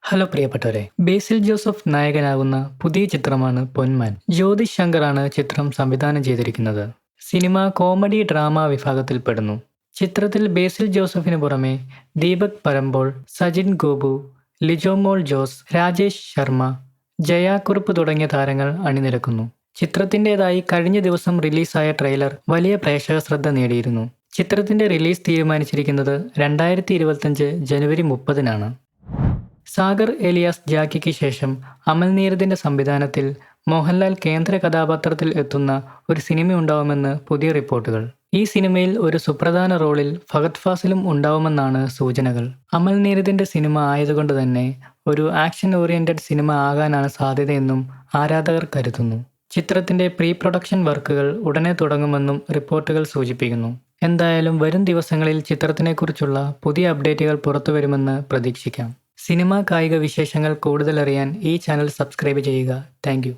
Hello പ്രിയപ്പെട്ടവരെ, ബേസിൽ Joseph നായകനാകുന്ന പുതിയ ചിത്രമാണ് പൊന്മാൻ. ജ്യോതിഷ് ശങ്കറാണ് ചിത്രം സംവിധാനം ചെയ്തിരിക്കുന്നത്. സിനിമ കോമഡി ഡ്രാമ വിഭാഗത്തിൽപ്പെടുന്നു. ചിത്രത്തിൽ ബേസിൽ ജോസഫിന് പുറമെ ദീപക് പരമ്പോൾ, സജിൻ ഗോപു, ലിജോമോൾ ജോസ്, രാജേഷ് ശർമ്മ, ജയാക്കുറുപ്പ് തുടങ്ങിയ താരങ്ങൾ അണിനിരക്കുന്നു. ചിത്രത്തിൻ്റെതായി കഴിഞ്ഞ ദിവസം റിലീസായ ട്രെയിലർ വലിയ പ്രേക്ഷക ശ്രദ്ധ നേടിയിരുന്നു. ചിത്രത്തിന്റെ റിലീസ് തീരുമാനിച്ചിരിക്കുന്നത് 2025 ജനുവരി 30-നാണ്. സാഗർ എലിയാസ് ജാക്കിക്ക് ശേഷം അമൽ നീരദിന്റെ സംവിധാനത്തിൽ മോഹൻലാൽ കേന്ദ്ര കഥാപാത്രത്തിൽ എത്തുന്ന ഒരു സിനിമയുണ്ടാവുമെന്ന് പുതിയ റിപ്പോർട്ടുകൾ. ഈ സിനിമയിൽ ഒരു സുപ്രധാന റോളിൽ ഫഹദ് ഫാസിലും ഉണ്ടാവുമെന്നാണ് സൂചനകൾ. അമൽ നീരദിന്റെ സിനിമ ആയതുകൊണ്ട് തന്നെ ഒരു ആക്ഷൻ ഓറിയന്റഡ് സിനിമ ആകാനാണ് സാധ്യതയെന്നും ആരാധകർ കരുതുന്നു. ചിത്രത്തിന്റെ പ്രീ പ്രൊഡക്ഷൻ വർക്കുകൾ ഉടനെ തുടങ്ങുമെന്നും റിപ്പോർട്ടുകൾ സൂചിപ്പിക്കുന്നു. എന്തായാലും വരും ദിവസങ്ങളിൽ ചിത്രത്തിനെക്കുറിച്ചുള്ള പുതിയ അപ്ഡേറ്റുകൾ പുറത്തുവരുമെന്ന് പ്രതീക്ഷിക്കാം. സിനിമ കായിക വിശേഷങ്ങൾ കൂടുതലറിയാൻ ഈ ചാനൽ സബ്സ്ക്രൈബ് ചെയ്യുക. താങ്ക്